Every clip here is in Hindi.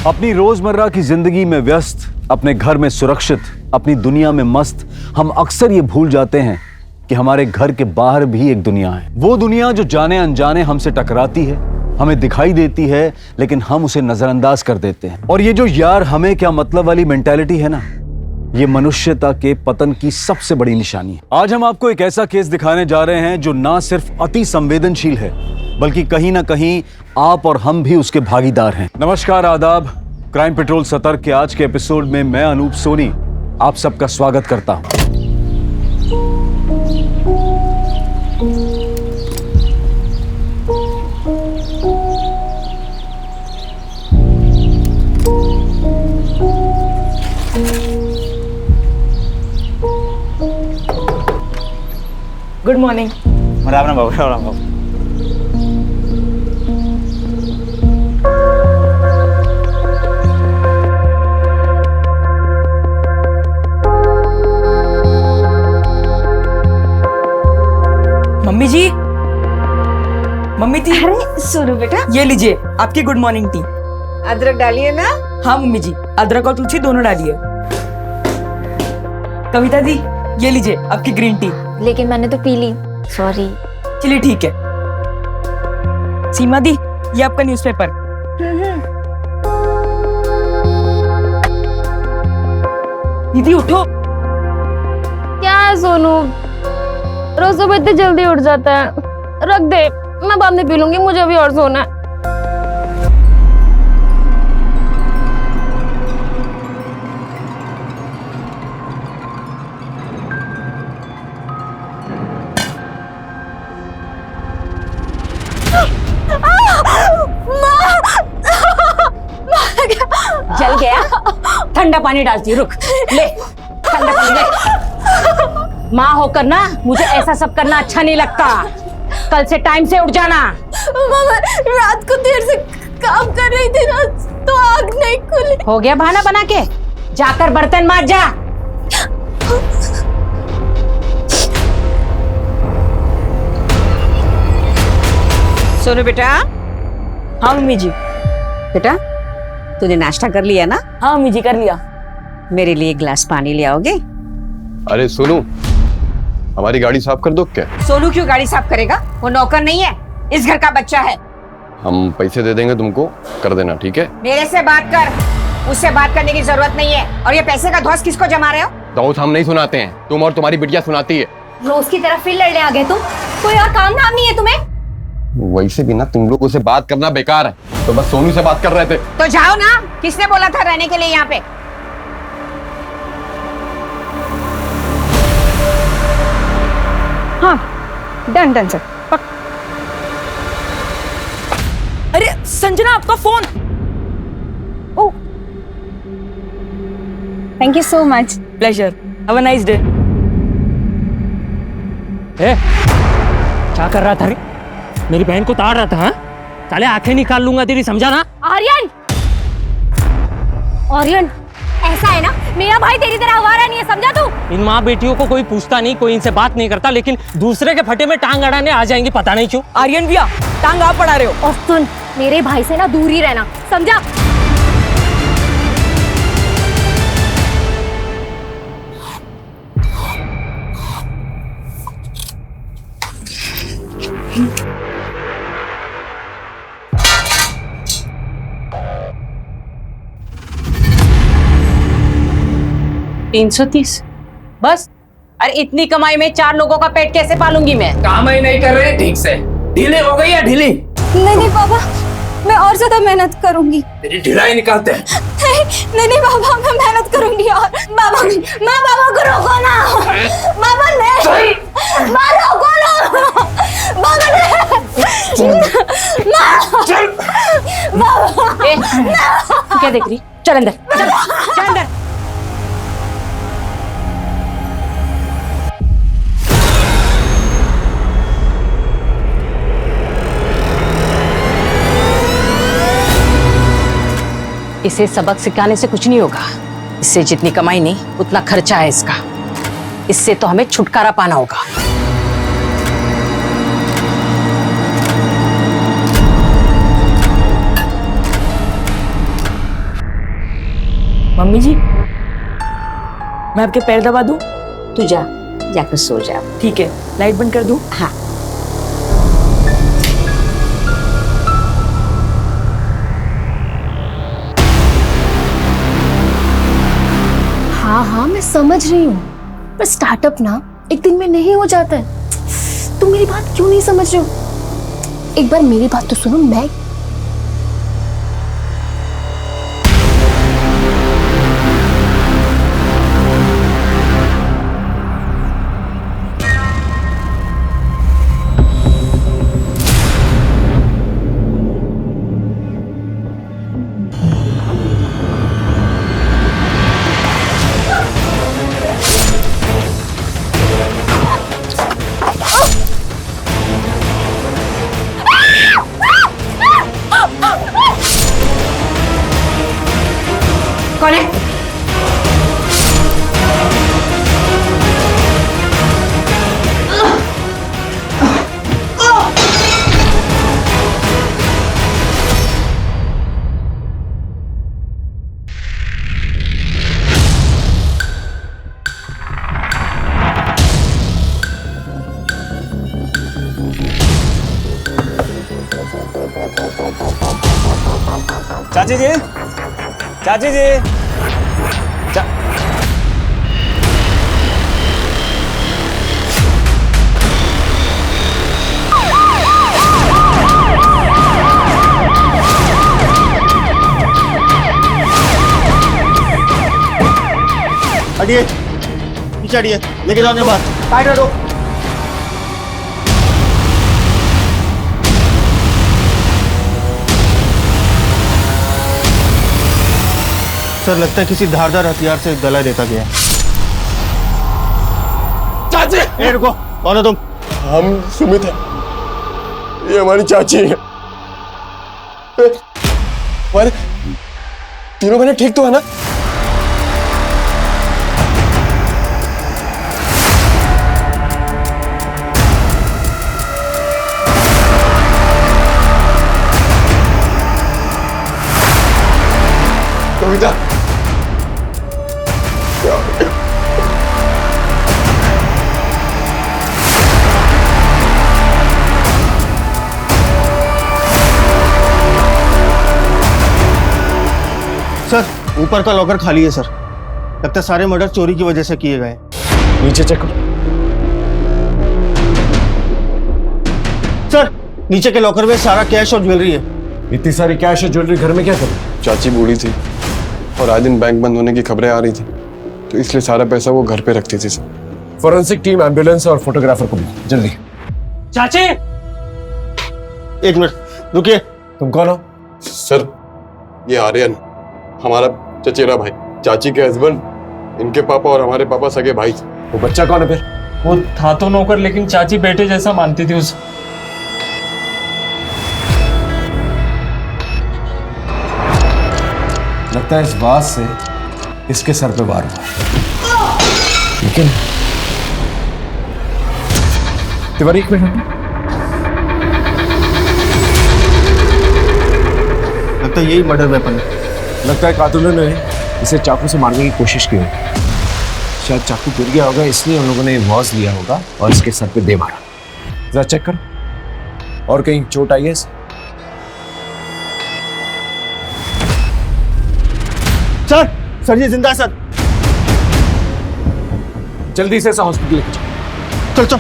अपनी रोजमर्रा की जिंदगी में व्यस्त, अपने घर में सुरक्षित, अपनी दुनिया में मस्त, हम अक्सर ये भूल जाते हैं कि हमारे घर के बाहर भी एक दुनिया है। वो दुनिया जो जाने अनजाने हमसे टकराती है, हमें दिखाई देती है, लेकिन हम उसे नजरअंदाज कर देते हैं। और ये जो यार हमें क्या मतलब वाली मेंटालिटी है ना, ये मनुष्यता के पतन की सबसे बड़ी निशानी है। आज हम आपको एक ऐसा केस दिखाने जा रहे हैं जो ना सिर्फ अति संवेदनशील है, बल्कि कहीं ना कहीं आप और हम भी उसके भागीदार हैं। नमस्कार, आदाब। क्राइम पेट्रोल सतर्क के आज के एपिसोड में मैं अनूप सोनी आप सबका स्वागत करता हूं। Good morning. राम राम बाबू, राम राम बाबू। Mummy ji, mummy ji. अरे सोनू बेटा, ये लीजिए आपकी गुड मॉर्निंग टी। अदरक डालिए ना। हाँ मम्मी जी, अदरक और तुलसी दोनों डालिए। कविता दी, ये लीजिए आपकी ग्रीन टी। लेकिन मैंने तो पी ली, सॉरी। चलिए ठीक है। सीमा दी, ये आपका न्यूज़पेपर। दीदी उठो। क्या है सोनू, रोज सुबह इतनी जल्दी उठ जाता है। रख दे, मैं बाद में पी लूंगी, मुझे अभी और सोना है। जल गया? ठंडा पानी डालती हूँ, रुक। ले ठंडा पानी ले। माँ होकर ना मुझे ऐसा सब करना अच्छा नहीं लगता। कल से टाइम से उठ जाना। मामा, रात को देर से काम कर रही थी ना, तो आग नहीं खुली। हो गया बहाना बना के? जाकर बर्तन मांज जा। सोनू बेटा। हाँ मम्मी जी। बेटा तूने नाश्ता कर लिया ना? हाँ मम्मी जी, कर लिया। मेरे लिए एक गिलास पानी ले आओगे? अरे सोनू, हमारी गाड़ी साफ कर दो क्या? सोनू क्यों गाड़ी साफ करेगा? वो नौकर नहीं है, इस घर का बच्चा है। हम पैसे दे देंगे तुमको, कर देना, ठीक है? मेरे से बात कर, उससे बात करने की जरूरत नहीं है। और ये पैसे का धौंस किसको जमा रहे हो? धौंस हम नहीं सुनाते हैं, तुम और तुम्हारी बिटिया सुनाती है। रोज की तरह फिर लड़ने आ गए तुम। कोई और काम धाम नहीं है तुम्हें? वैसे भी ना तुम लोगों से बात करना बेकार है, तो बस सोनू से बात कर रहे थे। तो जाओ ना, किसने बोला था रहने के लिए यहाँ पे? हाँ डन डन सर। अरे संजना, आपका phone. Oh, thank you so much. Pleasure, have a nice day. क्या कर रहा था रे? मेरी बहन को ताड़ रहा था। हाँ? साले आंखें निकाल लूंगा तेरी, समझा ना? आर्यन, आर्यन, ऐसा है ना, मेरा भाई तेरी तरह आवारा नहीं है, समझा तू? इन माँ बेटियों को कोई पूछता नहीं, कोई इनसे बात नहीं करता, लेकिन दूसरे के फटे में टांग अड़ाने आ जाएंगे, पता नहीं क्यों। आर्यन भैया, टांग आप पड़ा रहे हो। और सुन, मेरे भाई से ना दूर ही रहना, समझा? $330 बस? अरे इतनी कमाई में 4 लोगों का पेट कैसे पालूंगी मैं? काम ही नहीं कर रहे ठीक से। ढीले हो गई या ढीली? नहीं पापा, मैं और ज्यादा मेहनत करूंगी। तेरी ढिलाई निकालते हैं। नहीं पापा, मैं मेहनत करूंगी। और बाबा, माँ बाबा को रोको ना। बाबा नहीं, माँ रोको ना। बाबा नहीं, चल। ए, क्या देख रही? चल अंदर, चल अंदर। इसे सबक सिखाने से कुछ नहीं होगा। इससे जितनी कमाई नहीं उतना खर्चा है इसका। इससे तो हमें छुटकारा पाना होगा। मम्मी जी, मैं आपके पैर दबा दूं? तू जा, जाकर सो जा। ठीक है, लाइट बंद कर दूं? हाँ। हाँ हाँ, मैं समझ रही हूँ, पर स्टार्टअप ना एक दिन में नहीं हो जाता है। तुम मेरी बात क्यों नहीं समझ रहे हो? एक बार मेरी बात तो सुनो। मैं कौन है? चाची जी, चाची जी, हटिए, पीछे हटिए, लेके जाओ बात। साइड हटो। सर, लगता है किसी धारदार हथियार से गला देता गया। चाची, ए रुको, कौन हो तुम? हम सुमित है, ये हमारी चाची है। हमारे तीनों बहनें ठीक तो है ना? कविता, सर, ऊपर का लॉकर खाली है सर। लगता है सारे मर्डर चोरी की वजह से किए गए। नीचे चेक करो। सर, नीचे के लॉकर में सारा कैश और ज्वेलरी है। इतनी सारी कैश और ज्वेलरी घर में क्या करो? चाची बूढ़ी थी और आए दिन बैंक बंद होने की खबरें आ रही थी, तो इसलिए सारा पैसा वो घर पे रखती थी। सर, फॉरेंसिक टीम, एम्बुलेंस और फोटोग्राफर को बुलाओ जल्दी। चाची, एक मिनट रुकिए। तुम कौन हो? सर, ये आर्यन, हमारा चचेरा भाई, चाची के हस्बैंड, इनके पापा और हमारे पापा सगे भाई थे। वो बच्चा कौन है फिर? वो था तो नौकर, लेकिन चाची बेटे जैसा मानती थी उसे। लगता है इस बात से इसके सर पे वार हुआ। लेकिन तिवारी, एक मिनट, लगता है यही मर्डर वेपन है। लगता है कातिलों ने इसे चाकू से मारने की कोशिश की होगी। शायद चाकू गिर गया होगा, इसलिए उन लोगों ने वॉज लिया होगा और इसके सर पे दे मारा। जरा चेक करो, और कहीं चोट आई है इसे? सर ये जिंदा है सर। जल्दी से हॉस्पिटल लेके जाओ। चल चल।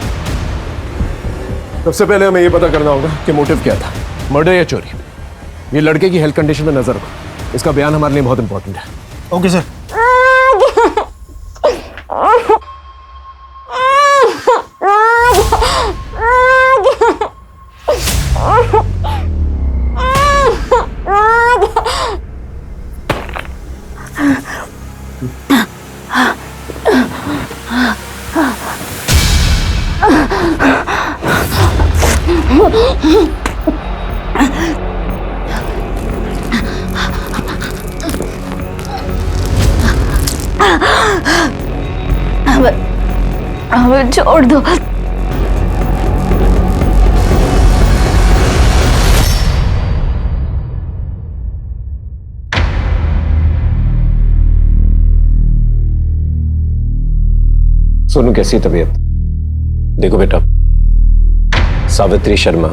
सबसे पहले हमें यह पता करना होगा कि मोटिव क्या था, मर्डर या चोरी। ये लड़के की हेल्थ कंडीशन में नजर रखो, इसका बयान हमारे लिए बहुत इंपॉर्टेंट है। Okay sir. हमें छोड़ दो। सोनू कैसी तबीयत? देखो बेटा, सावित्री शर्मा,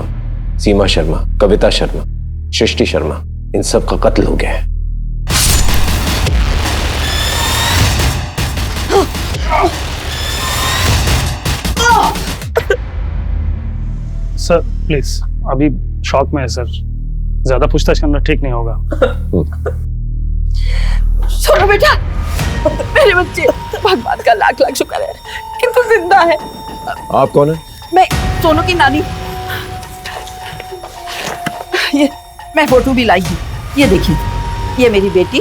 सीमा शर्मा, कविता शर्मा, सृष्टि शर्मा, इन सब का कत्ल हो गया है। सर प्लीज, अभी शॉक में है सर, ज्यादा पूछताछ करना ठीक नहीं होगा। सोनू बेटा, मेरे बच्चे, भगवान का लाख लाख शुक्र है कि तू जिंदा है। आप कौन है? मैं सोनू की नानी। ये मैं फोटो भी लाई हूँ, ये देखिए, ये मेरी बेटी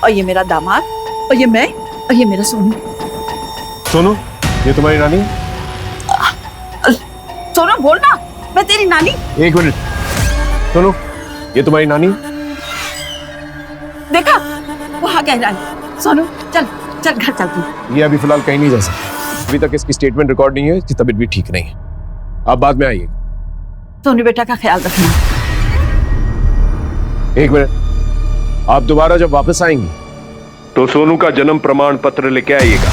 और ये मेरा दामाद और ये मैं और ये मेरा सोनू। सोनू, ये तुम्हारी नानी? सोनू बोल ना, मैं तेरी नानी। एक मिनट, सोनू, ये तुम्हारी नानी? देखा, वहाँ कह रहा है। सोनू चल चल घर चलती। ये अभी फिलहाल कहीं नहीं जा सकती, अभी तक इसकी स्टेटमेंट रिकॉर्ड नहीं है, इसकी तबीयत भी ठीक नहीं है। आप बाद में आइए। सोनू बेटा का ख्याल रखना। एक मिनट, आप दोबारा जब वापस आएंगी तो सोनू का जन्म प्रमाण पत्र लेके आइएगा।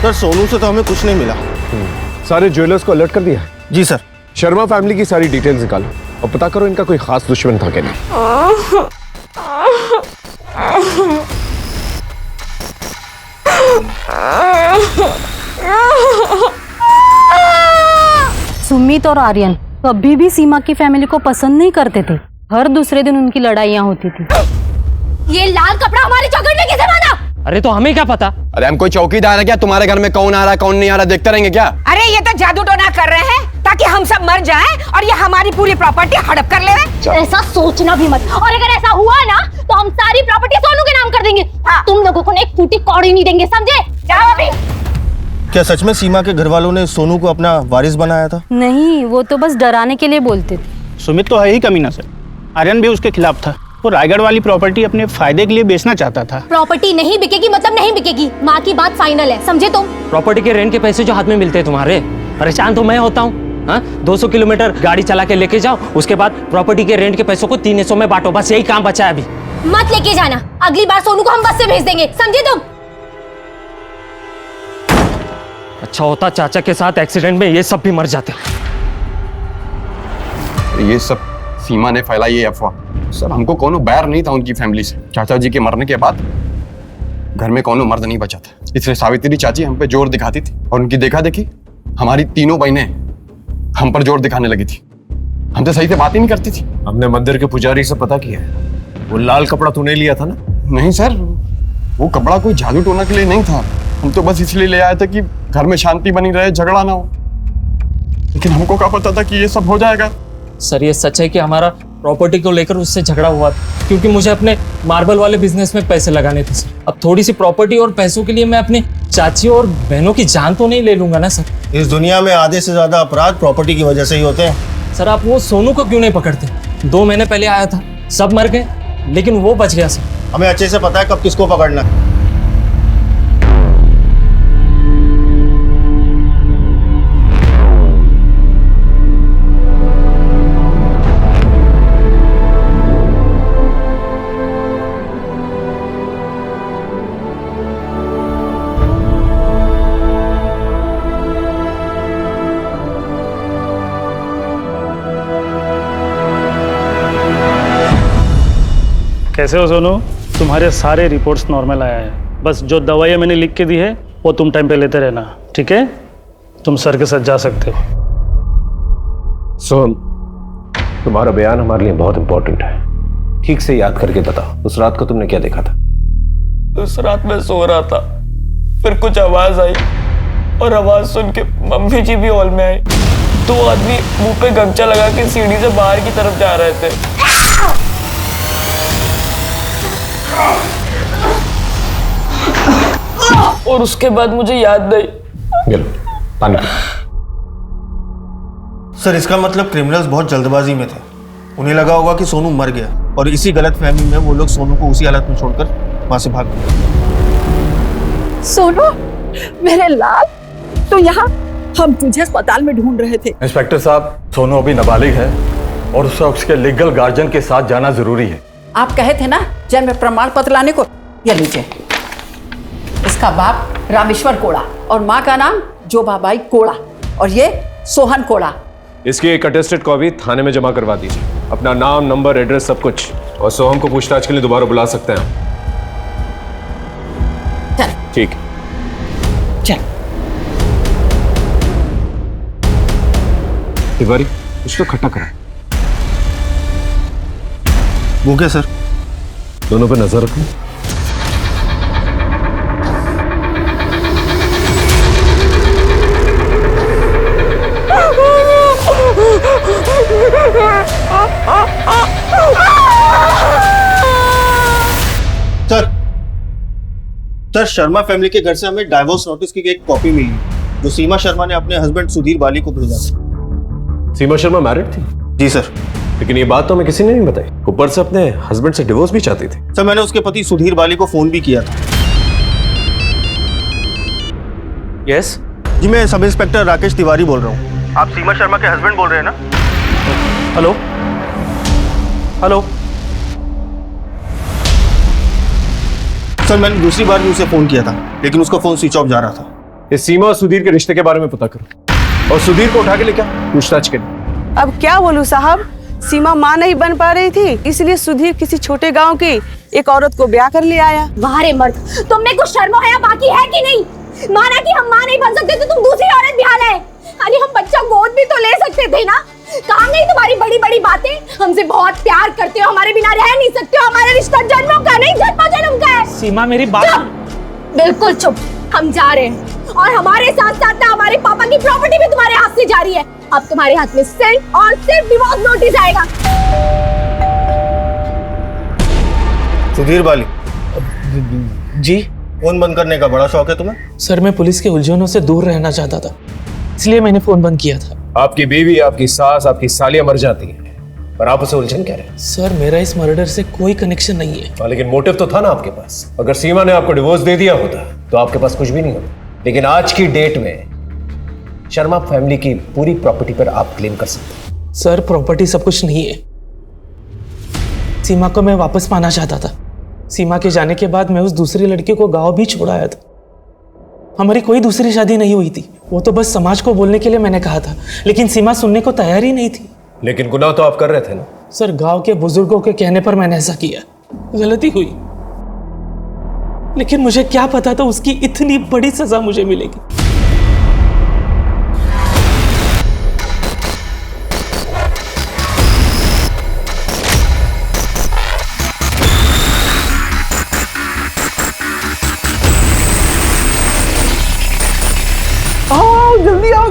सर सोनू से तो हमें कुछ नहीं मिला। सारे ज्वेलर्स को अलर्ट कर दिया? जी सर। शर्मा फैमिली की सारी डिटेल्स निकालो और पता करो इनका कोई खास दुश्मन था क्या नहीं। सुमित और आर्यन कभी भी सीमा की फैमिली को पसंद नहीं करते थे। हर दूसरे दिन उनकी लड़ाइयाँ होती थी। ये लाल कपड़ा हमारे चौखट में कैसे बांधा? अरे तो हमें क्या पता? अरे हम कोई चौकीदार है क्या? तुम्हारे घर में कौन आ रहा कौन नहीं आ रहा देखते रहेंगे क्या? अरे ये तो जादू टोना कर रहे हैं ताकि हम सब मर जाएं और ये हमारी पूरी प्रॉपर्टी हड़प कर ले। ऐसा सोचना भी मत, और अगर ऐसा हुआ ना तो हम सारी प्रॉपर्टी सोनू के नाम कर देंगे। तुम लोगों को एक फूटी कौड़ी नहीं देंगे, समझे? जाओ अभी। क्या सच में सीमा के घर वालों ने सोनू को अपना वारिस बनाया था? नहीं, वो तो बस डराने के लिए बोलते थे। सुमित तो है ही कमीना सर, आर्यन भी उसके खिलाफ था। वो रायगढ़ वाली प्रॉपर्टी अपने फायदे के लिए बेचना चाहता था। प्रॉपर्टी नहीं बिकेगी मतलब नहीं बिकेगी, माँ की बात फाइनल है, समझे तुम? प्रॉपर्टी के रेंट के पैसे जो हाथ में मिलते हैं तुम्हारे, परेशान तो मैं होता हूँ। हाँ, 200 किलोमीटर गाड़ी चला के लेके जाओ, उसके बाद प्रॉपर्टी के रेंट के पैसों को 300 में बांटो, बस यही काम बचा है अभी। मत लेके जाना, अगली बार सोनू को हम बस से भेज देंगे, समझे तुम? अच्छा होता चाचा के साथ एक्सीडेंट में ये सब भी मर जाते। ये सब सीमा ने फैलाई ये अफवाह। सर हमको कोनो बैर नहीं था उनकी फैमिली से। चाचा जी के मरने के बाद घर में कोनो मर्द नहीं बचा था, इसलिए सावित्री चाची हम पे जोर दिखाती थी और उनकी देखा देखी हमारी तीनों बहनें हम पर जोर दिखाने लगी थी। हमसे सही से बात ही नहीं करती थी। हमने मंदिर के पुजारी से पता किया है, वो लाल कपड़ा तूने लिया था ना? नहीं सर, वो कपड़ा कोई जादू टोना के लिए नहीं था, हम तो बस इसलिए ले आए थे कि घर में शांति बनी रहे, झगड़ा ना हो। लेकिन हमको क्या पता था कि ये सब हो जाएगा। सर ये सच है कि हमारा प्रॉपर्टी को लेकर उससे झगड़ा हुआ था, क्योंकि मुझे अपने मार्बल वाले बिजनेस में पैसे लगाने थे सर। अब थोड़ी सी प्रॉपर्टी और पैसों के लिए मैं अपने चाची और बहनों की जान तो नहीं ले लूंगा ना सर। इस दुनिया में आधे से ज्यादा अपराध प्रॉपर्टी की वजह से ही होते हैं। सर आप वो सोनू को क्यों नहीं पकड़ते? 2 महीने पहले आया था, सब मर गए, लेकिन वो बच गया सर। हमें अच्छे से पता है कब किसको पकड़ना है। कैसे हो सोनू? तुम्हारे सारे रिपोर्ट्स नॉर्मल आया है, बस जो दवाइयाँ मैंने लिख के दी है वो तुम टाइम पे लेते रहना, ठीक है? तुम सर के साथ जा सकते हो। सोहम, तुम्हारा बयान हमारे लिए बहुत इंपॉर्टेंट है। ठीक से याद करके बताओ, उस रात को तुमने क्या देखा था? उस रात मैं सो रहा था, फिर कुछ आवाज आई और आवाज सुन के मम्मी जी भी हॉल में आई। 2 आदमी मुंह पे गमछा लगा के सीढ़ी से बाहर की तरफ जा रहे थे। और उसके बाद मुझे याद नहीं। पानी। सर इसका मतलब क्रिमिनल्स बहुत जल्दबाजी में थे, उन्हें लगा होगा कि सोनू मर गया और इसी गलतफहमी में वो लोग सोनू को उसी हालत में छोड़कर वहां से भाग गए। सोनू मेरे लाल, तो यहाँ हम तुझे अस्पताल में ढूंढ रहे थे। इंस्पेक्टर साहब, सोनू अभी नाबालिग है और उसका उसके लीगल गार्जियन के साथ जाना जरूरी है। आप कहे थे ना जन्म प्रमाण पत्र लाने को, ये लीजिए, इसका बाप रामेश्वर कोड़ा और माँ का नाम जोबाबाई कोड़ा और ये सोहन कोड़ा। इसकी एक अटेस्टेड कॉपी थाने में जमा करवा दीजिए। अपना नाम, नंबर, एड्रेस सब कुछ, और सोहम को पूछताछ के लिए दोबारा बुला सकते हैं। चल ठीक। चल। तिवारी, कुछ तो खट्टा करा। वो क्या सर? दोनों पे नजर रखो। सर शर्मा फैमिली के घर से हमें डाइवोर्स नोटिस की एक कॉपी मिली जो सीमा शर्मा ने अपने हस्बैंड सुधीर बाली को भेजा। सीमा शर्मा मैरिड थी? जी सर। लेकिन ये बात तो हमें किसी ने नहीं बताई। ऊपर से अपने हस्बैंड से डिवोर्स भी चाहती थी। सर मैंने उसके पति सुधीर बाली को फोन भी किया था। यस जी, मैं सब इंस्पेक्टर राकेश तिवारी बोल रहा हूँ। आप सीमा शर्मा के हस्बैंड बोल रहे हैं ना? Hello hello. सर मैंने दूसरी बार भी उसे फोन किया था लेकिन उसका फोन स्विच ऑफ जा रहा था। इस सीमा और सुधीर के रिश्ते के बारे में पता करो और सुधीर को उठा के लेके आओ पूछताछ के लिए। अब क्या बोलूं साहब, सीमा मां नहीं बन पा रही थी इसलिए सुधीर किसी छोटे गांव की एक औरत को ब्याह कर ले आया। वाह रे मर्द, तुम में कुछ शर्म हया बाकी है कि नहीं? माना कि हम मां नहीं बन सकते तो तुम दूसरी औरत ब्याह लाए। अरे हम बच्चा गोद भी तो ले सकते थे ना। कहाँ गई तुम्हारी बड़ी बड़ी बातें? हमसे बहुत प्यार करते हो, हमारे बिना रह नहीं सकते हो। हमारा रिश्ता जन्मों का नहीं जन्मों जन्म का है। सीमा मेरी बात। बिल्कुल चुप। हम जा रहे हैं और हमारे साथ साथ ना हमारे पापा की प्रॉपर्टी भी तुम्हारे हाथ से जा रही है। अब तुम्हारे हाथ में सिर्फ और सिर्फ डिवोर्स नोटिस आएगा। सुधीर बाली जी। फोन बंद करने का बड़ा शौक है तुम्हें? सर मैं पुलिस के उलझनों से दूर रहना चाहता था इसलिए मैंने फोन बंद किया था। आपकी बीवी, आपकी सास, आपकी सालियां मर जाती हैं और आप उसे उलझन कह रहे हैं। सर मेरा इस मर्डर से कोई कनेक्शन नहीं है। लेकिन मोटिव तो था ना आपके पास। अगर सीमा ने आपको डिवोर्स दे दिया होता तो आपके पास कुछ भी नहीं होता। लेकिन आज की डेट में शर्मा फैमिली की पूरी प्रॉपर्टी पर आप क्लेम कर सकते हैं। सर प्रॉपर्टी सब कुछ नहीं है। सीमा को मैं वापस पाना चाहता था। सीमा के जाने के बाद मैं उस दूसरी लड़की को गांव भी छोड़ आया था। हमारी कोई दूसरी शादी नहीं हुई थी। वो तो बस समाज को बोलने के लिए मैंने कहा था लेकिन सीमा सुनने को तैयार ही नहीं थी। लेकिन गुनाह तो आप कर रहे थे ना? सर गांव के बुजुर्गों के कहने पर मैंने ऐसा किया। गलती हुई लेकिन मुझे क्या पता था उसकी इतनी बड़ी सजा मुझे मिलेगी।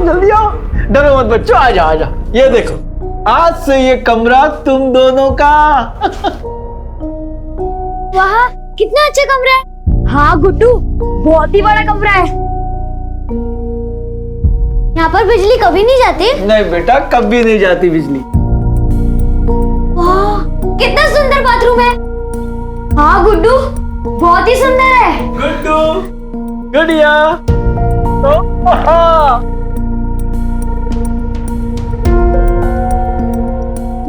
जल्दी आओ, डरो मत बच्चों, आ जाओ। ये देखो, आज से ये कमरा तुम दोनों का। वाह कितना अच्छा कमरा है। हाँ गुड्डू, बहुत ही बड़ा कमरा है। यहाँ पर बिजली कभी नहीं जाती? नहीं बेटा, कभी नहीं जाती बिजली। वाह कितना सुंदर बाथरूम है। हाँ गुड्डू, बहुत ही सुंदर है। गुड्डू, गुड़िया,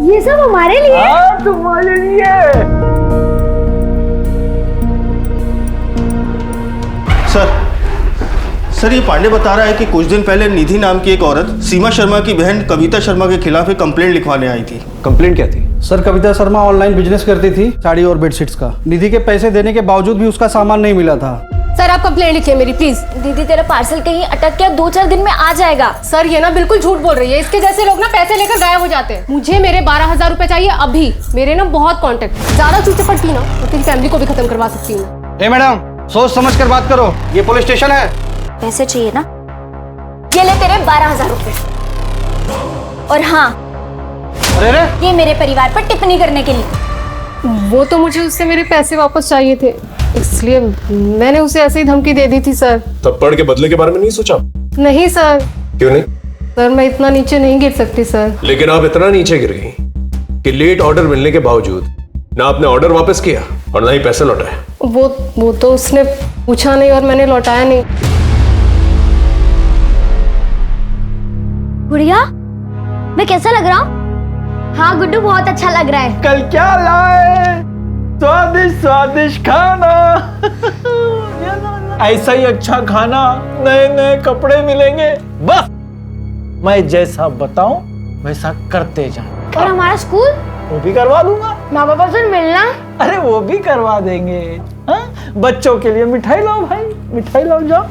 ये सब हमारे लिए? हाँ तुम्हारे लिए। सर ये पांडे बता रहा है कि कुछ दिन पहले निधि नाम की एक औरत सीमा शर्मा की बहन कविता शर्मा के खिलाफ एक कंप्लेंट लिखवाने आई थी। कंप्लेंट क्या थी? Sir Kavita Sharma online business करती थी साड़ी और बेडशीट्स का। निधि के पैसे देने के बावजूद भी उसका सामान नहीं मिला था। सर आप कंप्लेंट लिखिए मेरी प्लीज। दीदी तेरा पार्सल कहीं अटक गया, 2-4 दिन में आ जाएगा। सर ये ना बिल्कुल झूठ बोल रही है। इसके जैसे लोग ना पैसे लेकर गायब हो जाते हैं। मुझे मेरे 12,000 रुपए चाहिए अभी। मेरे ना बहुत कॉन्टेक्ट, ज्यादा चूचे पड़ती ना तो तेरी फैमिली को भी खत्म करवा सकती हूँ। ए मैडम, सोच समझ कर बात करो, ये पुलिस स्टेशन है। पैसे चाहिए ना, ये ले तेरे 12,000 रुपए। और हाँ, अरे ये मेरे परिवार पर टिप्पणी करने के लिए। वो तो मुझे उससे मेरे पैसे वापस चाहिए थे इसलिए मैंने उसे ऐसे ही धमकी दे दी थी सर। तब पढ़ के बदले के बारे में नहीं सोचा? नहीं सर। क्यों नहीं? सर मैं इतना नीचे नहीं गिर सकती सर। लेकिन आप इतना नीचे गिर गई कि लेट ऑर्डर मिलने के बावजूद ना आपने ऑर्डर वापस किया और ना ही पैसे लौटाए। वो तो उसने पूछा नहीं और मैंने लौटाया नहीं। गुड़िया मैं कैसा लग रहा हूँ? हाँ गुड्डू बहुत अच्छा लग रहा है। कल क्या लाए? स्वादिष्ट स्वादिष्ट खाना। ऐसा ही अच्छा खाना, नए नए कपड़े मिलेंगे। बस मैं जैसा बताऊं वैसा करते जाओ। और हमारा स्कूल वो भी करवा दूंगा। माँ बाबा से मिलना। अरे वो भी करवा देंगे। हाँ? बच्चों के लिए मिठाई लाओ भाई, मिठाई लाओ जाओ।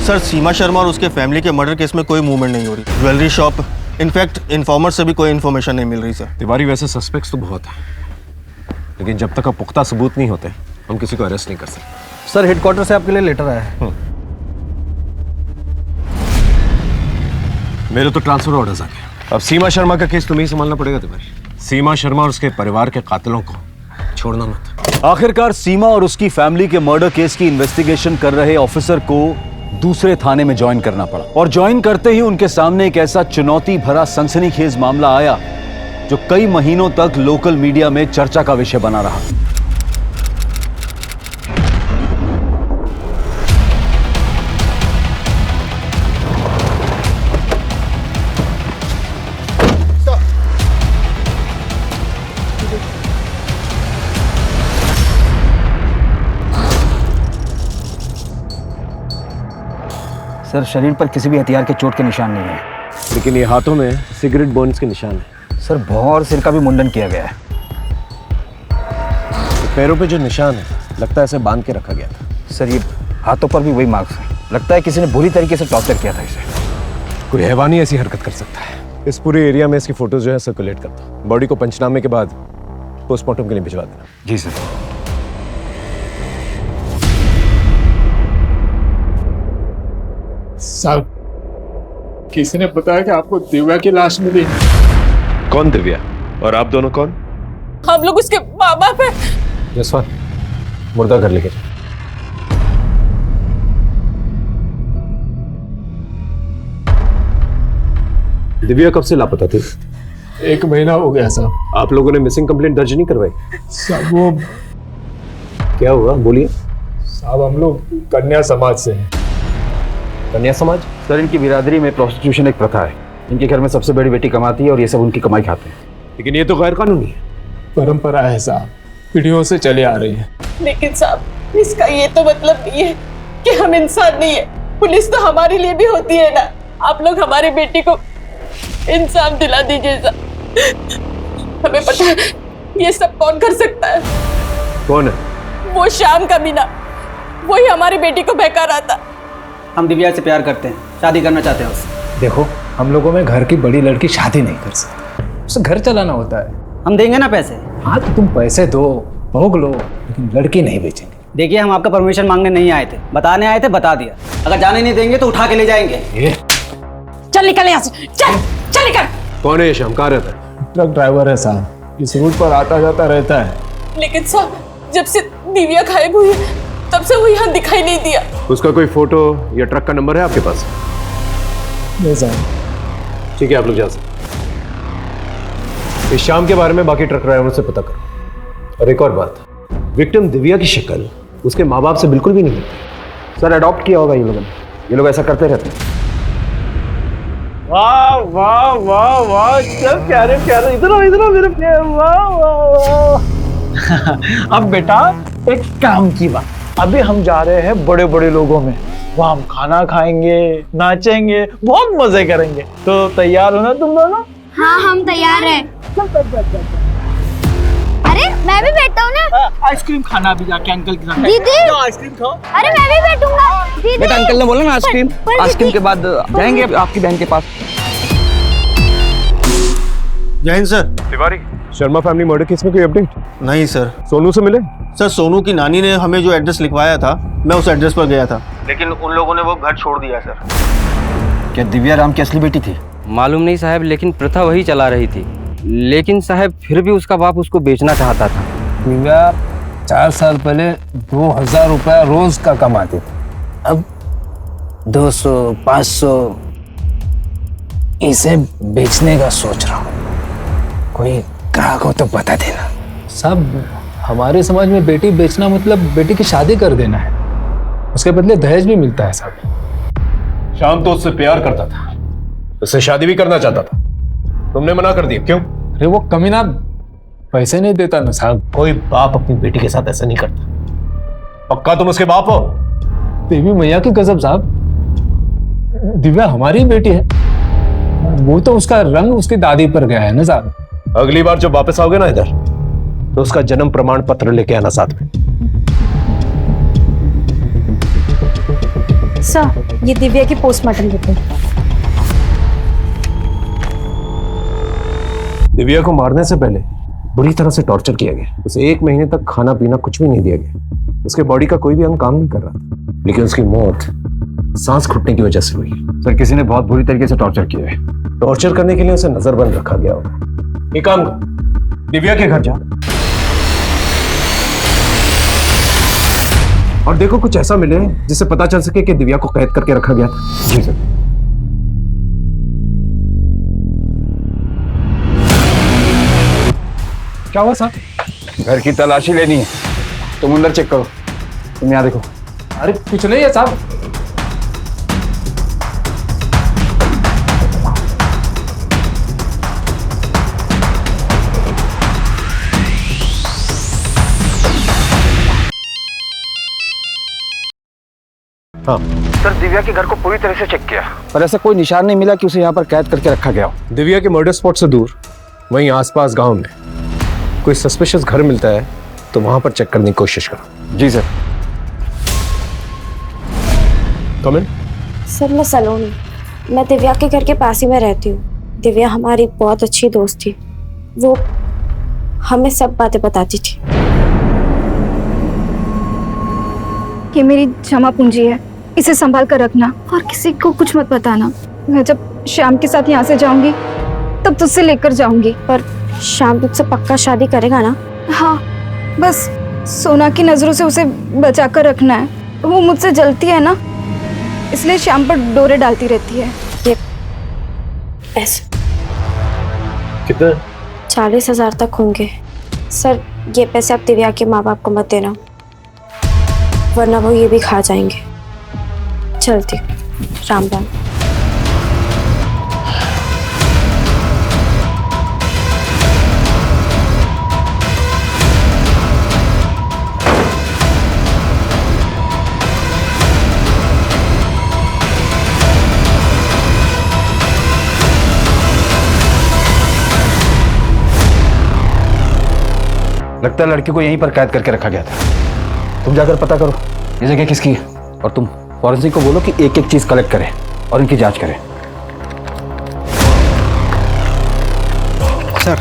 सर सीमा शर्मा और उसके फैमिली के मर्डर केस में कोई मूवमेंट नहीं हो रही। ज्वेलरी शॉप, इनफैक्ट इन्फॉर्मर से भी कोई इन्फॉर्मेशन नहीं मिल रही सर। तिवारी वैसे सस्पेक्ट्स तो बहुत हैं, लेकिन जब तक पुख्ता सबूत नहीं होते हम किसी को अरेस्ट नहीं कर सकते। सर हेडक्वार्टर से आपके लिए लेटर आया है। मेरे तो ट्रांसफर ऑर्डर्स आ गए। अब सीमा शर्मा का केस तुम्हें ही संभालना पड़ेगा तिवारी। सीमा शर्मा और उसके परिवार के कातिलों को छोड़ना मत। आखिरकार सीमा और उसकी फैमिली के मर्डर केस की इन्वेस्टिगेशन कर रहे ऑफिसर को दूसरे थाने में ज्वाइन करना पड़ा, और ज्वाइन करते ही उनके सामने एक ऐसा चुनौती भरा सनसनीखेज मामला आया जो कई महीनों तक लोकल मीडिया में चर्चा का विषय बना रहा। सर शरीर पर किसी भी हथियार के चोट के निशान नहीं है, लेकिन ये हाथों में सिगरेट बर्न्स के निशान है। सर भौं और सिर का भी मुंडन किया गया है। पैरों पे जो निशान है लगता है ऐसे बांध के रखा गया था। सर ये हाथों पर भी वही मार्क्स है, लगता है किसी ने बुरी तरीके से टॉर्चर किया था इसे। कोई हैवानी ऐसी हरकत कर सकता है। इस पूरे एरिया में इसकी फोटोज जो है सर्कुलेट करता। बॉडी को पंचनामे के बाद पोस्टमार्टम के लिए भिजवा देना। जी सर। साहब किसी ने बताया कि आपको दिव्या की लाश मिली। कौन दिव्या और आप दोनों कौन? हम लोग उसके माँ बाप हैं। जसवंत मुर्दा घर लेके जा। दिव्या कब से लापता थी? 1 महीना हो गया साहब। आप लोगों ने मिसिंग कंप्लेंट दर्ज नहीं करवाई? साहब वो क्या हुआ बोलिए। साहब हम लोग कन्या समाज से हैं। कन्या समाज? सर इनकी बिरादरी में प्रोस्टिट्यूशन एक प्रथा है। इनके घर में सबसे बड़ी बेटी कमाती है और ये सब उनकी कमाई खाते हैं। लेकिन ये तो गैर कानूनी है। परंपरा है साहब, पीढ़ियों से चले आ रही है। लेकिन साहब इसका ये तो मतलब नहीं है कि हम इंसान नहीं है। पुलिस तो हमारे लिए भी होती है ना। आप लोग हमारी बेटी को इंसान दिला दीजिए साहब। हमें पता है ये सब कौन कर सकता है। कौन है? वो श्याम का मीना, वही हमारी बेटी को बहका रहा था। हम दिव्या से प्यार करते हैं, शादी करना चाहते हैं उससे। देखो हम लोगों में घर की बड़ी लड़की शादी नहीं कर सकती, उसे घर चलाना होता है। हम देंगे ना पैसे। हाँ तो तुम पैसे दो, भोग लो, लेकिन लड़की नहीं बेचेंगे। देखिए हम आपका परमिशन मांगने नहीं आए थे, बताने आए थे, बता दिया। अगर जाने नहीं देंगे तो उठा के ले जाएंगे। चल निकल यहाँ से, चल निकल। कौन है ये श्याम? कहाँ रहता है? ट्रक ड्राइवर है साहब, इस रूट पर आता जाता रहता है। लेकिन साहब जब से दिव्या गायब हुई है तब से वो यहाँ दिखाई नहीं दिया। उसका कोई फोटो या ट्रक का नंबर है आपके पास? नहीं साहब। ठीक है आप लोग जा सकते। इस शाम के बारे में बाकी ट्रक ड्राइवर से पता करो। और एक और बात, विक्टिम दिव्या की शक्ल उसके माँ बाप से बिल्कुल भी नहीं मिलती। सर अडॉप्ट किया होगा इन लोगों ने, ये लोग ऐसा करते रहते हैं। वाह वाह वाह वाह, क्या प्यारे प्यारे। इधर इधर मेरे प्यारे। वाह वाह वाह। अब बेटा एक काम की बात, अभी हम जा रहे हैं बड़े बड़े लोगों में, वहाँ हम खाना खाएंगे, नाचेंगे, बहुत मजे करेंगे। तो तैयार हो ना तुम दोनों? हाँ हम तैयार हैं। अरे मैं भी बैठता हूँ ना। आइसक्रीम खाना भी जाके अंकल के साथ। दीदी आइसक्रीम खाओ। अरे मैं भी बैठूंगा। दीदी बेटा अंकल ने बोला ना आइसक्रीम, आइसक्रीम के बाद जाएंगे आपकी बहन के पास। जय Hind sir. Tiwari, Sharma family murder case में कोई अपडेट? नहीं सर। सोनू से मिले? सर सोनू की नानी ने हमें जो एड्रेस लिखवाया था, मैं उस एड्रेस पर गया था, लेकिन उन लोगों ने वो घर छोड़ दिया सर। क्या दिव्या राम की असली बेटी थी? मालूम नहीं साहब, लेकिन प्रथा वही चला रही थी। लेकिन साहब फिर भी उसका बाप उसको बेचना चाहता था। दिव्या 4 साल पहले 2000 रुपया रोज का कमाती थी, अब 200 500 इसे बेचने का सोच रहा हूँ। कोई ग्राहक हो तो बता देना। साहब हमारे समाज में बेटी बेचना मतलब बेटी की शादी कर देना है। उसके बदले दहेज भी मिलता है साहब। शाम तो उससे प्यार करता था, उससे शादी भी करना चाहता था, तुमने मना कर दिया, क्यों? अरे वो कमीना पैसे नहीं देता ना साहब। कोई बाप अपनी बेटी के साथ ऐसा नहीं करता। पक्का तुम उसके बाप हो? देवी मैया की कसम साहब, दिव्या हमारी बेटी है। वो तो उसका रंग उसकी दादी पर गया है ना साहब। अगली बार जब वापस आओगे ना इधर, तो उसका जन्म प्रमाण पत्र लेके आना साथ में। सर, ये दिव्या की पोस्टमार्टम रिपोर्ट। दिव्या को मारने से पहले बुरी तरह से टॉर्चर किया गया। उसे 1 महीने तक खाना पीना कुछ भी नहीं दिया गया। उसके बॉडी का कोई भी अंग काम नहीं कर रहा था, लेकिन उसकी मौत सांस घुटने की वजह से हुई। सर, किसी ने बहुत बुरी तरीके से टॉर्चर किया है। टॉर्चर करने के लिए उसे नजरबंद रखा गया होगा। एक काम कर, दिव्या के घर जा और देखो कुछ ऐसा मिले जिससे पता चल सके कि दिव्या को कैद करके रखा गया था। जी सर। क्या हुआ साहब? घर की तलाशी लेनी है, तुम अंदर चेक करो। तुम यहाँ देखो। अरे कुछ नहीं है साहब। हाँ सर, दिव्या के घर को पूरी तरह से चेक किया, पर ऐसा कोई निशान नहीं मिला कि उसे यहाँ पर कैद करके रखा गया हो। दिव्या के मर्डर स्पॉट से दूर वहीं आसपास गांव में कोई सस्पिशियस घर मिलता है तो वहां पर चेक करने की कोशिश करो। जी सर। कम इन। सर, मैं सलोनी, मैं दिव्या के घर के पास ही में रहती हूँ। दिव्या हमारी बहुत अच्छी दोस्त थी। वो हमें सब बातें बताती थी। ये मेरी जमा पूंजी है, इसे संभाल कर रखना और किसी को कुछ मत बताना। मैं जब श्याम के साथ यहाँ से जाऊंगी तब तुझसे लेकर जाऊंगी। पर श्याम तुझसे पक्का शादी करेगा ना? हाँ, बस सोना की नजरों से उसे बचा कर रखना है। वो मुझसे जलती है ना, इसलिए श्याम पर डोरे डालती रहती है। ये पैसे कितने? 40,000 तक होंगे। सर, ये पैसे आप दिव्या के माँ बाप को मत देना, वरना वो ये भी खा जाएंगे। चलती, राम राम। लगता है लड़की को यहीं पर कैद करके रखा गया था। तुम जाकर पता करो ये जगह किसकी है, और तुम फॉरेंसिक को बोलो कि एक एक चीज कलेक्ट करें और इनकी जांच करें। सर,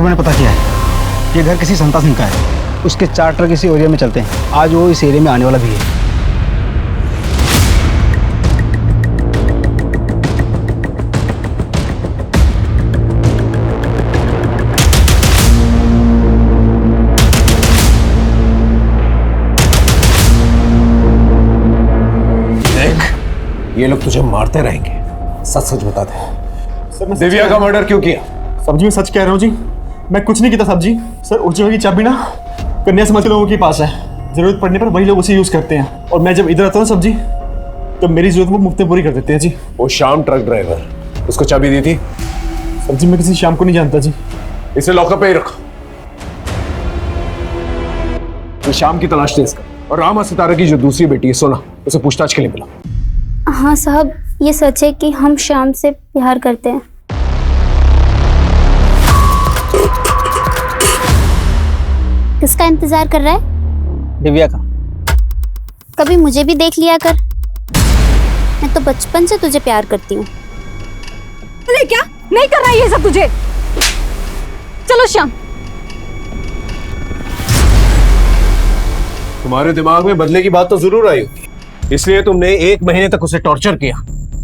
मैंने पता किया है, ये घर किसी संता सिंह का है। उसके 4 ट्रक इसी एरिया में चलते हैं। आज वो इस एरिया में आने वाला भी है। ये लोग तुझे मारते रहेंगे, सच सच बता दे। दिव्या का मर्डर क्यों किया? सब्जी में सच कह रहा हूँ जी, मैं कुछ नहीं किया सब्जी। सर, उस जगह की चाबी ना कन्या समाज के लोगों के पास है। जरूरत पड़ने पर वही लोग उसे यूज करते हैं, और मैं जब इधर आता हूँ सब्जी, तो मेरी जरूरत वो मुफ्त में पूरी कर देते हैं जी। वो शाम ट्रक ड्राइवर, उसको चाबी दी थी? सब्जी मैं किसी शाम को नहीं जानता जी। इसे लॉकअप पे ही रखो। तो शाम की तलाश दे इसका, और रामा सितारा की जो दूसरी बेटी है सोना, उसे पूछताछ के लिए मिला। हाँ साहब, ये सच है कि हम श्याम से प्यार करते हैं। किसका इंतजार कर रहा है? दिव्या का। कभी मुझे भी देख लिया कर, मैं तो बचपन से तुझे प्यार करती हूँ। अरे क्या नहीं कर रहा है ये सब तुझे? चलो श्याम। तुम्हारे दिमाग में बदले की बात तो जरूर आई होगी, इसलिए तुमने 1 महीने तक उसे टॉर्चर किया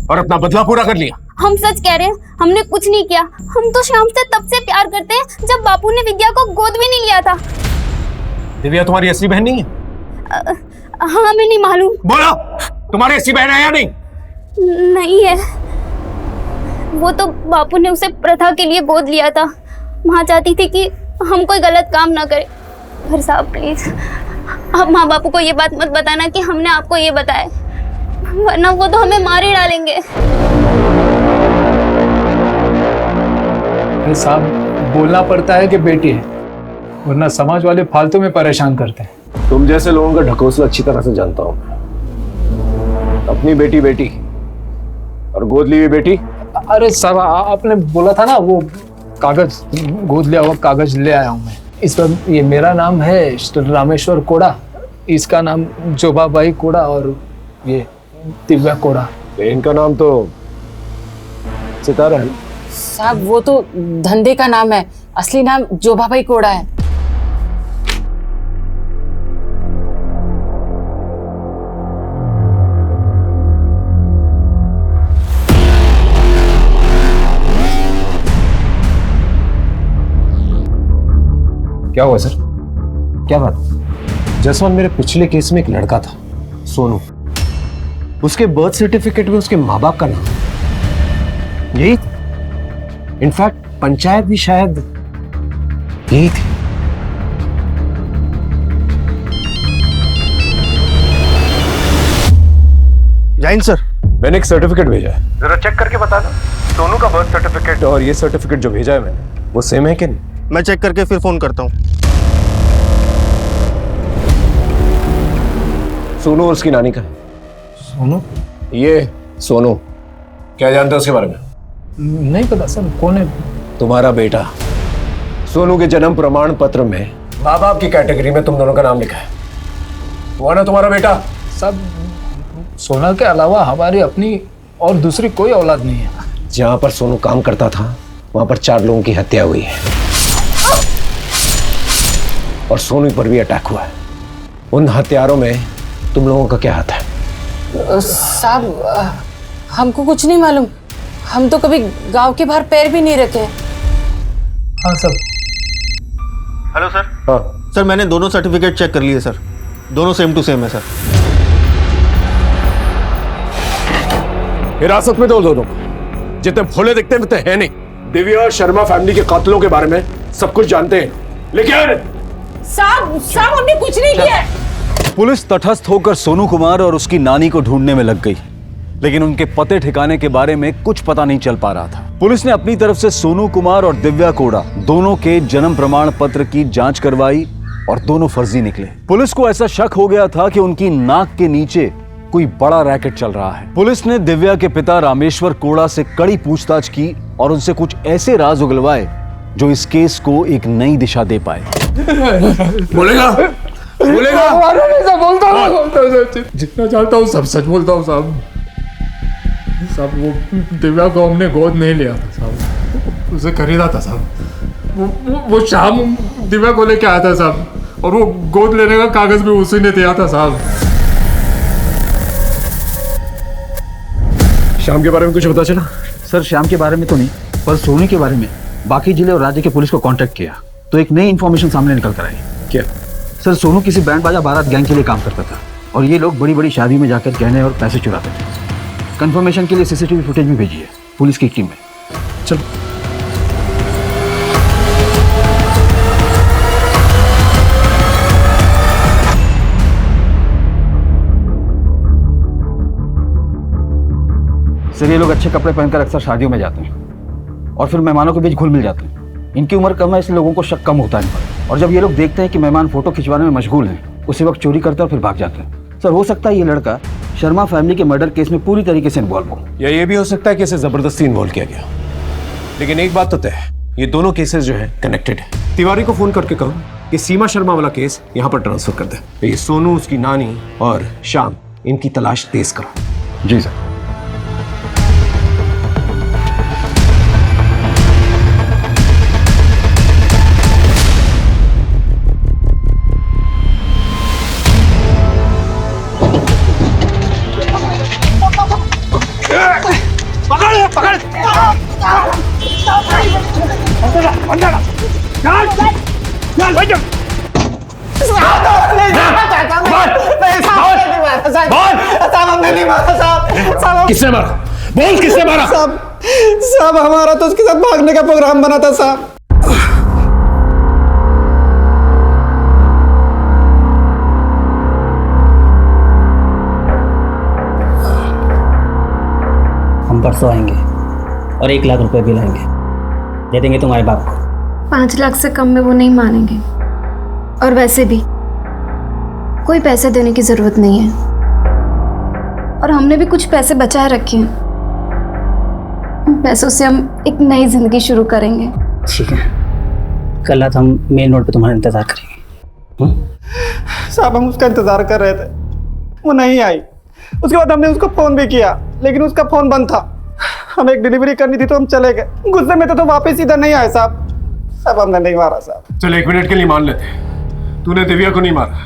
और अपना बदला पूरा कर लिया। हम सच कह रहे हैं, हमने कुछ नहीं किया। हम तो श्याम से तब से प्यार करते हैं जब बापू ने विद्या को गोद में नहीं लिया था। दिव्या तुम्हारी असली बहन नहीं है? हाँ, हमें नहीं मालूम। बोलो, तुम्हारी असली बहन है या नहीं? नहीं है, वो तो बापू ने उसे प्रथा के लिए गोद लिया था। माँ चाहती थी कि हम कोई गलत काम ना करें। पर साहब प्लीज, आप माँ बापू को ये बात मत बताना कि हमने आपको ये बताया, वरना वो तो हमें मार ही डालेंगे। अरे साहब, बोलना पड़ता है कि बेटी है, वरना समाज वाले फालतू में परेशान करते हैं। तुम जैसे लोगों का ढकोसला अच्छी तरह से जानता हूं। अपनी बेटी बेटी और गोद ली हुई बेटी। अरे साहब, आपने बोला था ना वो कागज, गोद लिया हुआ कागज ले आया हूं मैं। इस पर ये मेरा नाम है रामेश्वर कोड़ा, इसका नाम जोबाबाई कोड़ा और ये दिव्या कोड़ा। इनका नाम तो सितारा है। साहब वो तो धंधे का नाम है, असली नाम जोबाबाई कोड़ा है। क्या हुआ सर? क्या बात? जसवंत, मेरे पिछले केस में एक लड़का था सोनू, उसके बर्थ सर्टिफिकेट में उसके माँ बाप का नाम यही था। इनफैक्ट पंचायत भी शायद यही थी। जैन सर, मैंने एक सर्टिफिकेट भेजा है, जरा चेक करके बता दो। सोनू का बर्थ सर्टिफिकेट और ये सर्टिफिकेट जो भेजा है मैंने, वो सेम है कि नहीं? मैं चेक करके फिर फोन करता हूँ। सोनू और उसकी नानी का है। सोनू? ये सोनू, क्या जानते हो उसके बारे में? नहीं पता सर, कौन है? तुम्हारा बेटा। सोनू के जन्म प्रमाण पत्र में माँ बाप की कैटेगरी में तुम दोनों का नाम लिखा है। वो ना तुम्हारा बेटा? सब सोना के अलावा हमारी अपनी और दूसरी कोई औलाद नहीं है। जहां पर सोनू काम करता था वहां पर 4 लोगों की हत्या हुई है और सोनू पर भी अटैक हुआ है। उन हत्यारों में तुम लोगों का क्या हाथ है? साहब हमको कुछ नहीं मालूम, हम तो कभी गांव के बाहर पैर भी नहीं रखे। हाँ सर। Hello sir. हाँ सर, मैंने दोनों सर्टिफिकेट चेक कर लिए सर, दोनों सेम टू सेम है सर। हिरासत में दो दोनों, जितने भोले दिखते हैं उतने हैं नहीं। दिव्या और शर्मा फैमिली के कातलों के बारे में सब कुछ जानते हैं, लेकिन साहब हमने कुछ नहीं किया। पुलिस तटस्थ होकर सोनू कुमार और उसकी नानी को ढूंढने में लग गई, लेकिन उनके पते ठिकाने के बारे में कुछ पता नहीं चल पा रहा था। पुलिस ने अपनी तरफ से सोनू कुमार और दिव्या कोड़ा दोनों के जन्म प्रमाण पत्र की जांच करवाई और दोनों फर्जी निकले। पुलिस को ऐसा शक हो गया था कि उनकी नाक के नीचे कोई बड़ा रैकेट चल रहा है। पुलिस ने दिव्या के पिता रामेश्वर कोड़ा से कड़ी पूछताछ की और उनसे कुछ ऐसे राज उगलवाए जो इस केस को एक नई दिशा दे पाए। बोलेगा? बोलता हूँ, जितना चाहता हूँ सब सच बोलता हूँ साहब। वो दिव्या को हमने गोद नहीं लिया था साहब, उसे खरीदा था साहब। वो शाम दिव्या को लेके आया था साहब, और वो गोद लेने का कागज भी उसी ने दिया था साहब। शाम के बारे में कुछ पता चला? सर, श्याम के बारे में तो नहीं, पर सोनू के बारे में बाकी जिले और राज्य के पुलिस को कांटेक्ट किया तो एक नई इन्फॉर्मेशन सामने निकल कर आई। क्या? सर, सोनू किसी बैंड बाजा बारात गैंग के लिए काम करता था और ये लोग बड़ी बड़ी शादी में जाकर गहने और पैसे चुराते थे। कंफर्मेशन के लिए सीसीटीवी फुटेज भी भेजी है पुलिस की टीम में। चलो। सर, ये लोग अच्छे कपड़े पहनकर अक्सर शादियों में जाते हैं और फिर मेहमानों के बीच घुल मिल जाते हैं। इनकी उम्र कम है, इसलिए लोगों को शक कम होता है इन पर। और जब ये लोग देखते हैं कि मेहमान फोटो खिंचवाने में मशगूल हैं, उसी वक्त चोरी करते हैं और फिर भाग जाते हैं। सर, हो सकता है ये लड़का शर्मा फैमिली के मर्डर केस में पूरी तरीके से इन्वॉल्व हो, या ये भी हो सकता है कि इसे जबरदस्ती इन्वॉल्व किया गया। लेकिन एक बात तो तय है, ये दोनों केसेस जो है कनेक्टेड है। तिवारी को फोन करके कहो कि सीमा शर्मा वाला केस यहाँ पर ट्रांसफर कर दे। ये सोनू, उसकी नानी और श्याम, इनकी तलाश तेज करो। जी सर। किसने मारा? बोल, किसने मारा? साहब हमारा तो उसके साथ भागने का प्रोग्राम बना था साहब। हम परसों आएंगे और 1 लाख रुपए भी लाएंगे, दे देंगे तुम्हारे बाप को। 5 लाख से कम में वो नहीं मानेंगे, और वैसे भी कोई पैसे देने की जरूरत नहीं है, और हमने भी कुछ पैसे बचाए रखे हैं। उन पैसों से हम एक नई जिंदगी शुरू करेंगे। ठीक है, कल रात हम मेन रोड पे तुम्हारा इंतजार करेंगे। साहब हम उसका इंतजार कर रहे थे, वो नहीं आई। उसके बाद हमने उसको फोन भी किया, लेकिन उसका फोन बंद था। हमें एक डिलीवरी करनी थी तो हम चले गए। गुस्से में तो वापस इधर नहीं आए साहब। साहब हमने नहीं मारा साहब। चल 1 मिनट के लिए मान लेते, तूने दिव्या को नहीं मारा,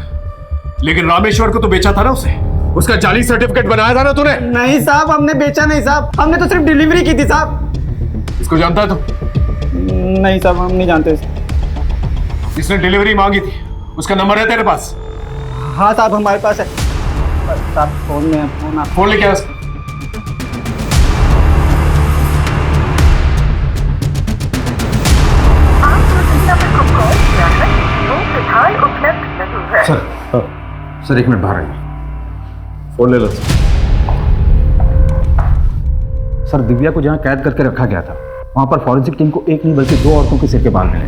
लेकिन रामेश्वर को तो बेचा था ना उसे। उसका जाली सर्टिफिकेट बनाया था ना तूने। नहीं साहब, हमने बेचा नहीं साहब, हमने तो सिर्फ डिलीवरी की थी साहब। इसको जानता है तू? नहीं साहब, हम नहीं जानते। इसने डिलीवरी मांगी थी, उसका नंबर है तेरे पास? हाँ साहब, हमारे पास है साहब। फोन में फोन लेके आ उसका। सर 1 मिनट बाहर आइए। फोन ले लो। सर दिव्या को जहाँ कैद करके रखा गया था, वहाँ पर फॉरेंसिक टीम को एक नहीं बल्कि 2 औरतों के सिर के बाल मिले।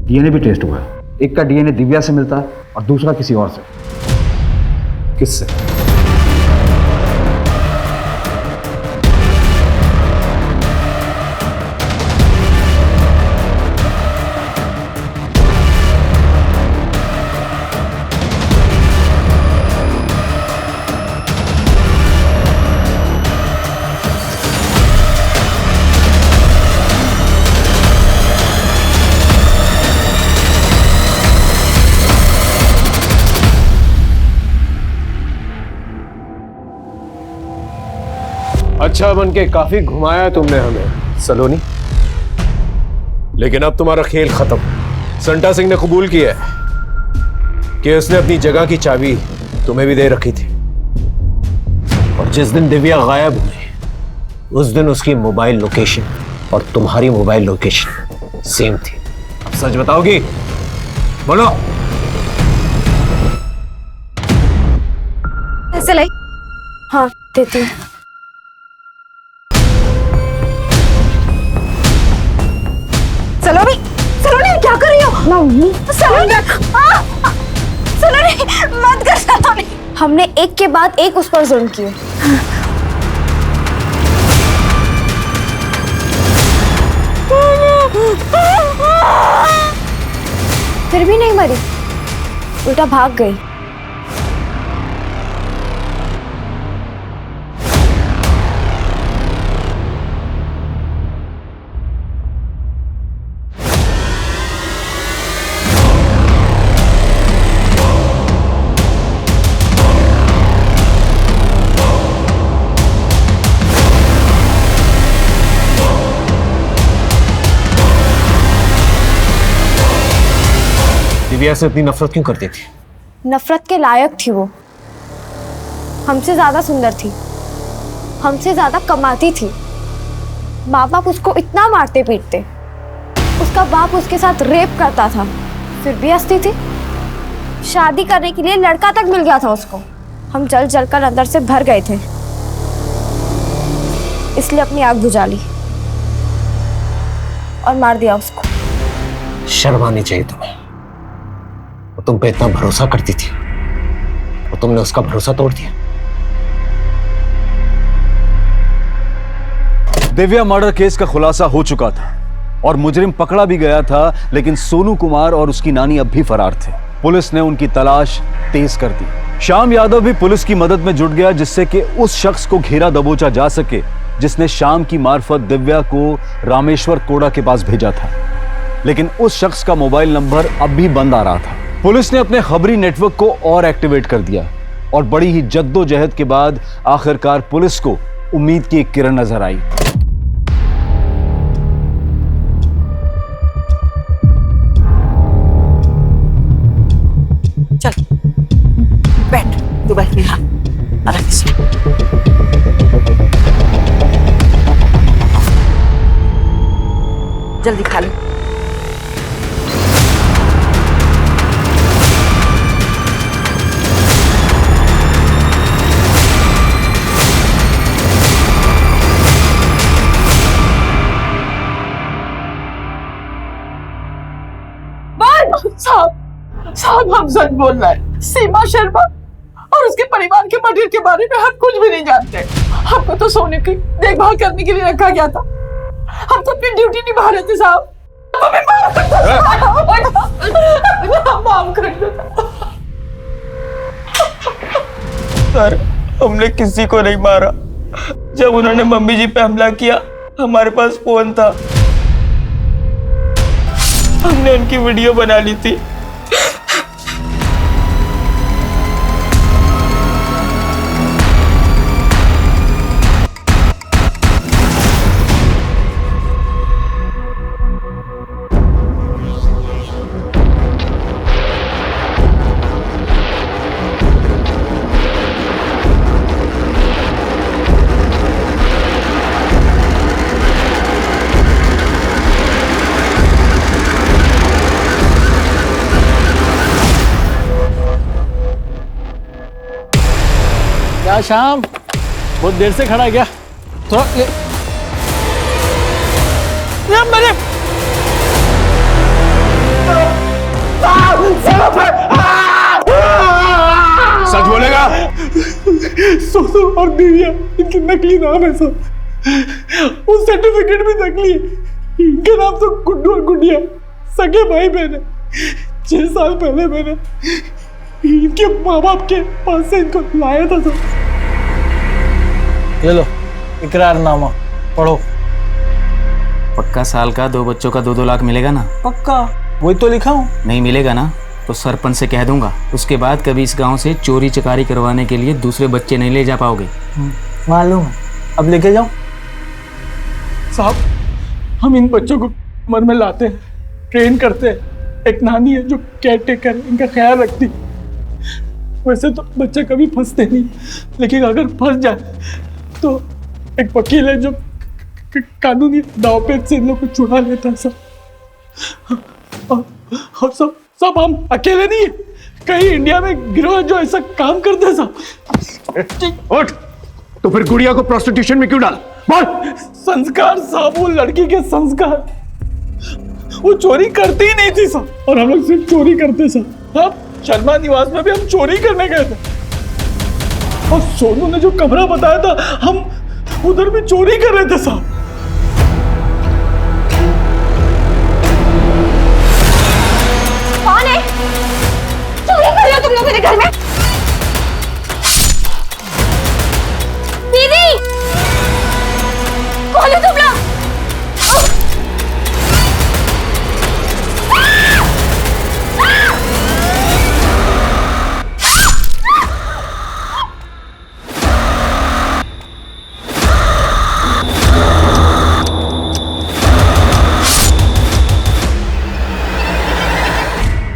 डीएनए भी टेस्ट हुआ है। एक का डीएनए दिव्या से मिलता है और दूसरा किसी और से। किससे? अच्छा बन के काफी घुमाया तुमने हमें सलोनी, लेकिन अब तुम्हारा खेल खत्म। संटा सिंह ने कबूल किया है कि उसने अपनी जगह की चाबी तुम्हें भी दे रखी थी, और जिस दिन दिव्या गायब हुई उस दिन उसकी मोबाइल लोकेशन और तुम्हारी मोबाइल लोकेशन सेम थी। अब सच बताओगी? बोलो। ऐसे लाई। हाँ देती हूँ। सलोनी, सलोनी क्या कर रही हो? सलोनी, सलोनी मत कर सलोनी। हमने एक के बाद एक उस पर जुल्म किए। फिर भी नहीं मरी, उल्टा भाग गई। दिव्या से इतनी नफरत क्यों करती थी? नफरत के लायक थी वो। हमसे ज्यादा सुंदर थी, हमसे ज्यादा कमाती थी। माँ बाप उसको इतना मारते पीटते, उसका बाप उसके साथ रेप करता था, फिर भी हंसती थी। शादी करने के लिए लड़का तक मिल गया था उसको। हम जल जल कर अंदर से भर गए थे, इसलिए अपनी आग बुझा ली और मार दिया उसको। शर्म आनी चाहिए तुम्हें। वो तुम पे इतना भरोसा करती थी और तुमने उसका भरोसा तोड़ दिया। दिव्या मर्डर केस का खुलासा हो चुका था और मुजरिम पकड़ा भी गया था, लेकिन सोनू कुमार और उसकी नानी अब भी फरार थे। पुलिस ने उनकी तलाश तेज कर दी। श्याम यादव भी पुलिस की मदद में जुट गया, जिससे कि उस शख्स को घेरा दबोचा जा सके जिसने शाम की मार्फत दिव्या को रामेश्वर कोड़ा के पास भेजा था। लेकिन उस शख्स का मोबाइल नंबर अब भी बंद आ रहा था। पुलिस ने अपने खबरी नेटवर्क को और एक्टिवेट कर दिया और बड़ी ही जद्दोजहद के बाद आखिरकार पुलिस को उम्मीद की एक किरण नजर आई। चल बैठ, तू बैठ के खा आराम से। जल्दी खा ले। हम सच बोल रहे हैं। सीमा शर्मा और उसके परिवार के मर्डर के बारे में हम कुछ भी नहीं जानते। हमको तो सोने की देखभाल करने के लिए रखा गया था। हम तो अपनी ड्यूटी निभा रहे थे साहब। हमें माफ कर दो सर, हमने किसी को नहीं मारा। जब उन्होंने मम्मी जी पे हमला किया, हमारे पास फोन था, हमने उनकी वीडियो बना ली थी। क्या शाम, बहुत देर से खड़ा है क्या? थोड़ा मेरे सच बोलेगा? सोनू और दिव्या इनके नकली नाम है सब। वो सर्टिफिकेट भी नकली है। इनके नाम तो गुड्डू और गुड़िया सगे भाई बहन है। 6 साल पहले मैंने इनके माँ बाप के पास से इनको लाया था सब। ये लो इकरारनामा पढ़ो। पक्का साल का 2 बच्चों का 2-2 लाख मिलेगा ना? पक्का, वही तो लिखा हूँ। नहीं मिलेगा ना तो सरपंच से कह दूंगा। उसके बाद कभी इस गांव से चोरी चकारी करवाने के लिए दूसरे बच्चे नहीं ले जा पाओगे। मालूम है, अब लेके जाओ। साहब, हम इन बच्चों को उम्र में लाते हैं, ट्रेन करते हैं। एक नानी है जो केयर टेकर इनका ख्याल रखती। वैसे तो बच्चे कभी फंसते नहीं, लेकिन अगर फंस जाए तो एक वकील है जो कानूनी दांवपेच से इन लोग को छुड़ा लेता है सब। और सब हम अकेले नहीं है, कई इंडिया में गिरोह जो ऐसा काम करते हैं सब। उठ, तो फिर गुड़िया को प्रोस्टिट्यूशन में क्यों डाल? बोल। संस्कार साहब, वो लड़की के संस्कार। वो चोरी करती ही नहीं थी सब, और हम लोग सिर्फ चोरी करते सब। अब शर्मा निवास में भी हम चोरी करने गए थे, और सोनू ने जो कमरा बताया था हम उधर भी चोरी कर रहे थे साहब। कौन है? चोरी कर रहे हो तुम लोग मेरे घर में? दीदी, कौन है तुम लोग?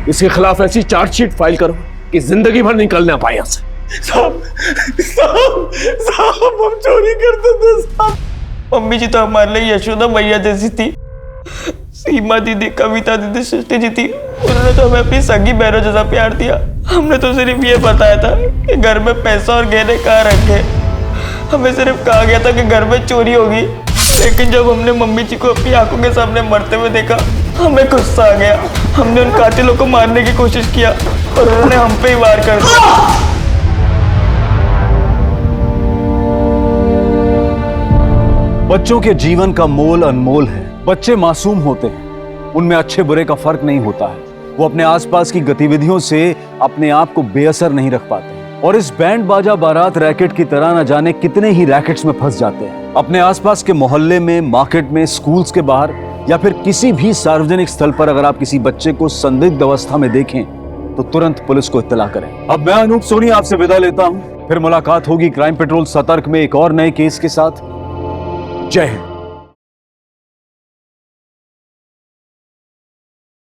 इसके खिलाफ ऐसी चार्जशीट फाइल करो कि जिंदगी भर निकल ना पाए यहाँ से। साहब, हम चोरी करते थे साहब। मम्मी जी तो हमारे लिए यशोदा मैया जैसी थी। सीमा दीदी, कविता दीदी, सृष्टि जी थी। उन्होंने तो हमें अपनी सगी बहनों जैसा प्यार दिया। हमने तो सिर्फ ये बताया था कि घर में पैसा और गहने कहाँ रखे। हमें सिर्फ कहा गया था कि घर में चोरी होगी, लेकिन जब हमने मम्मी जी को अपनी आंखों के सामने मरते हुए देखा, हमें गुस्सा आ गया। हमने उन कातिलों को मारने की कोशिश किया और उन्होंने हम पे ही वार कर दिया। बच्चों के जीवन का मोल अनमोल है। बच्चे मासूम होते हैं, उनमें अच्छे बुरे का फर्क नहीं होता है। वो अपने आसपास की गतिविधियों से अपने आप को बेअसर नहीं रख पाते, और इस बैंड बाजा बारात रैकेट की तरह न जाने कितने ही रैकेट्स में फंस जाते हैं। अपने आसपास के मोहल्ले में, मार्केट में, स्कूल्स के बाहर या फिर किसी भी सार्वजनिक स्थल पर अगर आप किसी बच्चे को संदिग्ध अवस्था में देखें तो तुरंत पुलिस को इत्तला करें। अब मैं अनूप सोनी आपसे विदा लेता हूं। फिर मुलाकात होगी क्राइम पेट्रोल सतर्क में एक और नए केस के साथ। जय हिंद।